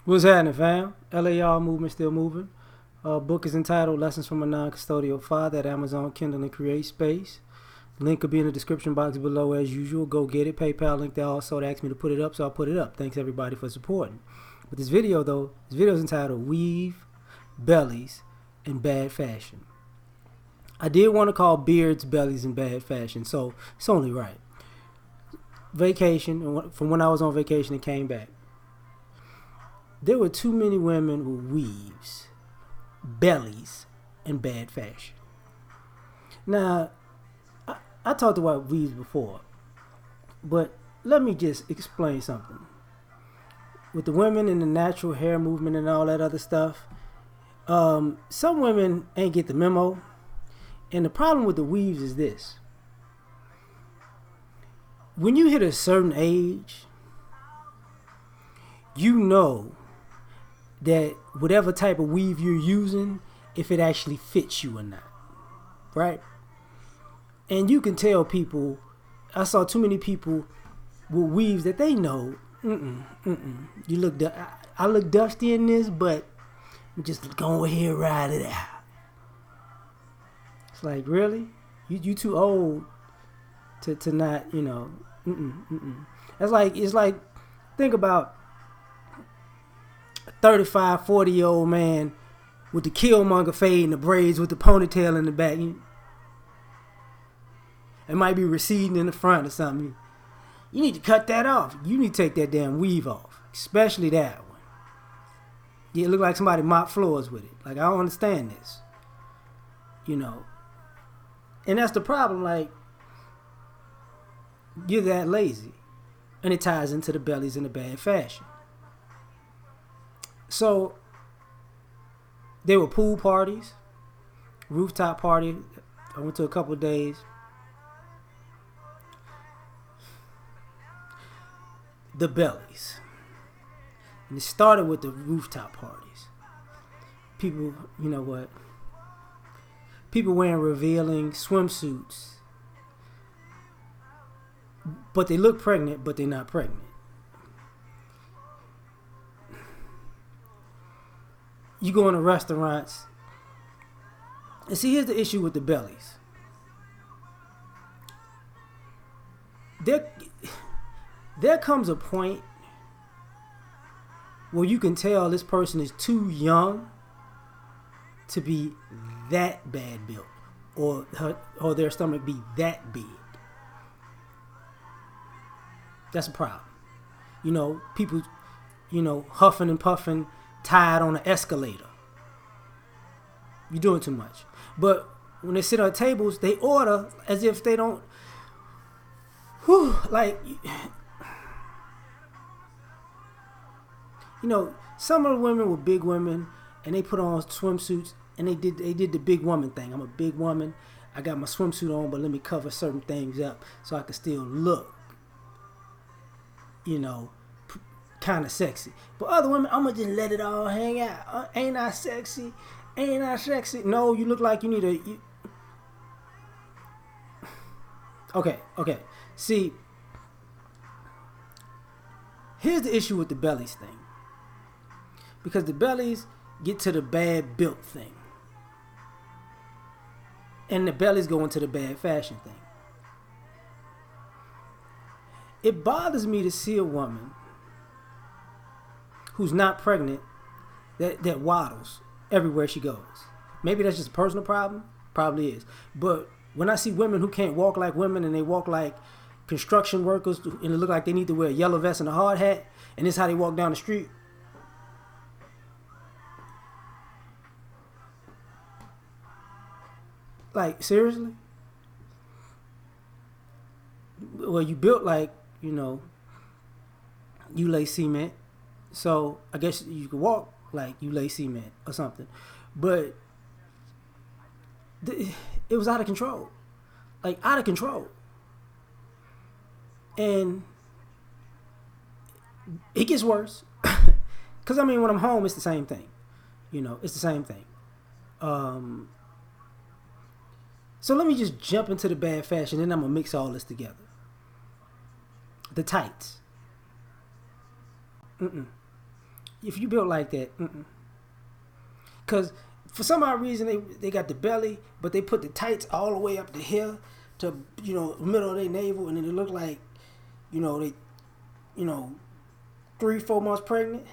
What's happening, fam? L.A.R. movement still moving. Book is entitled Lessons from a Non-Custodial Father at Amazon, Kindle, and Create Space. Link will be in the description box below as usual. Go get it. PayPal link there also. They asked me to put it up, so I put it up. Thanks everybody for supporting. But this video is entitled Weave, Bellies, and Bad Fashion. I did want to call beards, bellies, and bad fashion, so it's only right. Vacation, from when I was on vacation and came back. There were too many women with weaves, bellies, and bad fashion. Now, I talked about weaves before, but let me just explain something. With the women and the natural hair movement and all that other stuff, some women ain't get the memo. And the problem with the weaves is this. When you hit a certain age, you know that whatever type of weave you're using, if it actually fits you or not, right? And you can tell people, I saw too many people with weaves that they know, you look, I look dusty in this, but I'm just go ahead and ride it out. It's like, really? You too old to not, you know, It's like, think about 35, 40-year-old man with the Killmonger fade and the braids with the ponytail in the back. It might be receding in the front or something. You need to cut that off. You need to take that damn weave off, especially that one. Yeah, it look like somebody mopped floors with it. Like, I don't understand this. You know. And that's the problem, like, you're that lazy. And it ties into the bellies and the bad fashion. So, there were pool parties, rooftop party. I went to a couple of days. The bellies. And it started with the rooftop parties. People, you know what? People wearing revealing swimsuits. But they look pregnant, but they're not pregnant. You go into restaurants. And see, here's the issue with the bellies. There comes a point where you can tell this person is too young to be that bad built, or their stomach be that big. That's a problem. You know, people, huffing and puffing, tied on an escalator. You're doing too much. But when they sit on tables, they order as if they don't. Like, some of the women were big women, and they put on swimsuits, and they did the big woman thing. I'm a big woman. I got my swimsuit on, but let me cover certain things up so I can still look, kind of sexy. But other women, I'm gonna just let it all hang out. Ain't I sexy? Ain't I sexy? No, you look like you need a. Okay. See, here's the issue with the bellies thing. Because the bellies get to the bad built thing. And the bellies go into the bad fashion thing. It bothers me to see a woman who's not pregnant that waddles everywhere she goes. Maybe that's just a personal problem. Probably is. But when I see women who can't walk like women and they walk like construction workers and it look like they need to wear a yellow vest and a hard hat, and this is how they walk down the street. Like, seriously? Well, you built like, you lay cement. So, I guess you could walk like you lay cement or something. But it was out of control. Like, out of control. And it gets worse. Because, when I'm home, it's the same thing. It's the same thing. So let me just jump into the bad fashion, and I'm going to mix all this together. The tights. if you built like that, because for some odd reason they got the belly, but they put the tights all the way up to here to middle of their navel, and then it look like they 3-4 months pregnant,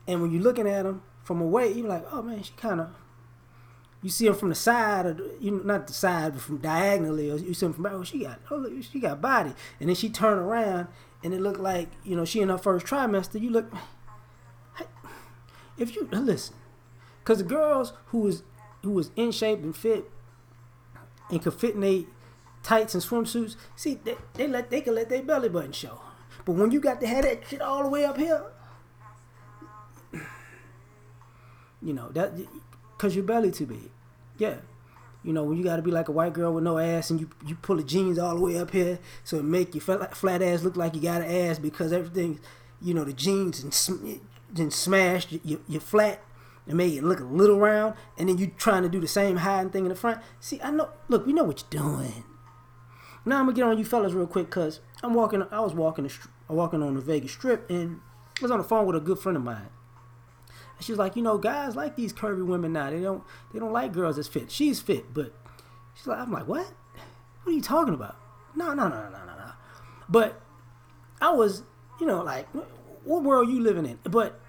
and when you're looking at them from away, you're like, oh man, she kind of. You see them from the side, or not the side, but from diagonally, or you see them from back. She got body, and then she turn around, and it looked like she in her first trimester. You look, if you listen, because the girls who was in shape and fit, and could fit in their tights and swimsuits, see they can let their belly button show, but when you got to have that shit all the way up here, that. Because your belly too big. Yeah. When you got to be like a white girl with no ass and you pull the jeans all the way up here so it make your flat ass look like you got an ass because everything, the jeans and smashed your flat and made it look a little round, and then you trying to do the same high thing in the front. See, I know. Look, we know what you're doing. Now I'm going to get on you fellas real quick because I was walking on the Vegas Strip, and I was on the phone with a good friend of mine. She was like, guys like these curvy women now. They don't like girls that's fit. She's fit, but she's like, I'm like, what? What are you talking about? No. But I was, like, what world you living in? But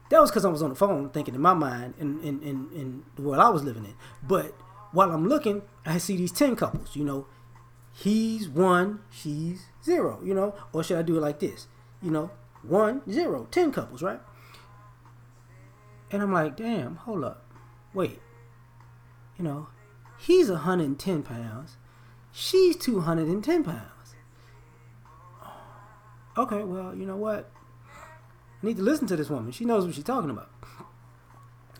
that was because I was on the phone thinking in my mind in the world I was living in. But while I'm looking, I see these 10 couples. He's 1, she's 0. Or should I do it like this? 1, 0, 10 couples, right? And I'm like, damn, hold up. Wait. He's 110 pounds. She's 210 pounds. Okay, well, you know what? I need to listen to this woman. She knows what she's talking about.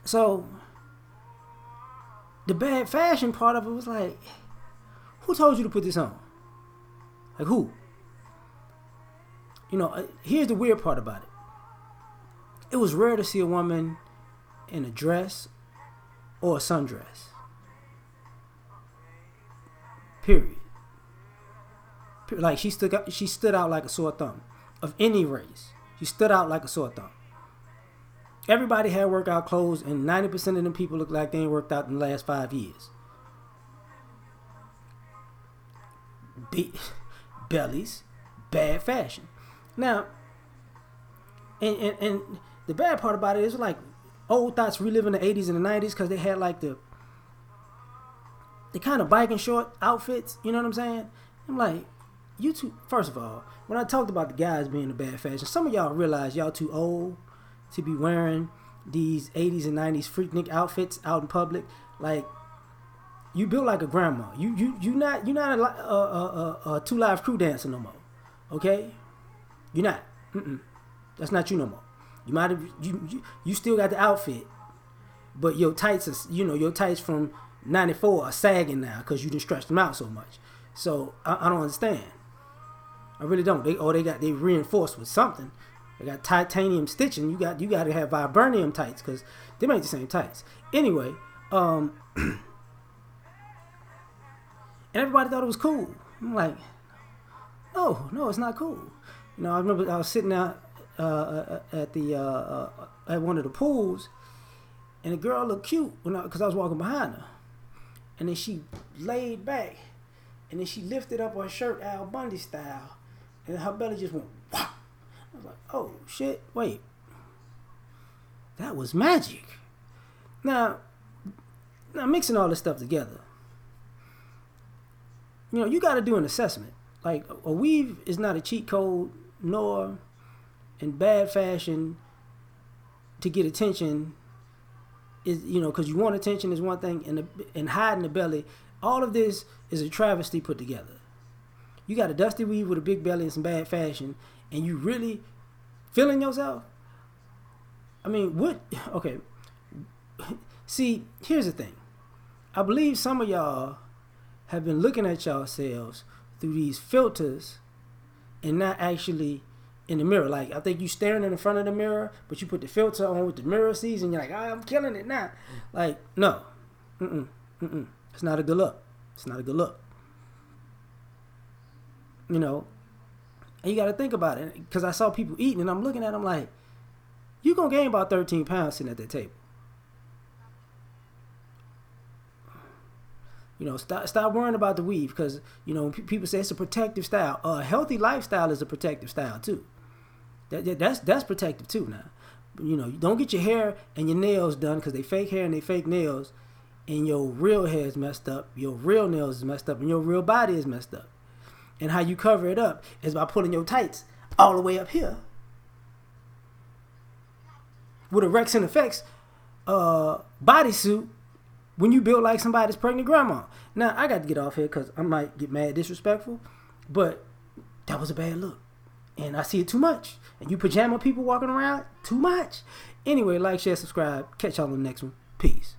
So, the bad fashion part of it was like, who told you to put this on? Like, who? Here's the weird part about it. It was rare to see a woman in a dress or a sundress. Period. Like she stood out like a sore thumb. Of any race, she stood out like a sore thumb. Everybody had workout clothes, and 90% of them people look like they ain't worked out in the last 5 years. Bellies, bad fashion. Now, and the bad part about it is like old thoughts reliving the 80s and the 90s because they had like the kind of biking short outfits, you know what I'm saying? I'm like, you two, first of all, when I talked about the guys being the bad fashion, some of y'all realize y'all too old to be wearing these 80s and 90s freaknik outfits out in public. Like, you built like a grandma. You not a 2 Live Crew dancer no more. Okay? You're not. That's not you no more. You might have you still got the outfit, but your tights are, your tights from '94 are sagging now because you done stretched them out so much. So I don't understand. I really don't. They reinforced with something. They got titanium stitching. You got to have vibranium tights because they make the same tights. Anyway, and everybody thought it was cool. I'm like, no, it's not cool. I remember I was sitting out at one of the pools, and the girl looked cute because I was walking behind her, and then she laid back, and then she lifted up her shirt Al Bundy style, and her belly just went whop. I was like, oh shit, wait, that was magic. Now mixing all this stuff together, you got to do an assessment. Like, a weave is not a cheat code, nor in bad fashion to get attention is, because you want attention is one thing, and hiding the belly, all of this is a travesty put together. You got a dusty weave with a big belly and some bad fashion, and you really feeling yourself? I mean, what? Okay. See, here's the thing. I believe some of y'all have been looking at yourselves through these filters and not actually in the mirror. Like, I think you staring in the front of the mirror, but you put the filter on with the mirror sees, and you're like, I'm killing it now. Like, no. It's not a good look. It's not a good look. And you got to think about it. Because I saw people eating, and I'm looking at them like, you're going to gain about 13 pounds sitting at that table. You know, stop worrying about the weave, because, you know, people say it's a protective style. A healthy lifestyle is a protective style too. That's protective too now. You know, you don't get your hair and your nails done because they fake hair and they fake nails, and your real hair is messed up, your real nails is messed up, and your real body is messed up. And how you cover it up is by pulling your tights all the way up here with a Rex and Effects bodysuit when you build like somebody's pregnant grandma. Now, I got to get off here because I might get mad disrespectful, but that was a bad look. And I see it too much. And you pajama people walking around, too much. Anyway, like, share, subscribe. Catch y'all on the next one. Peace.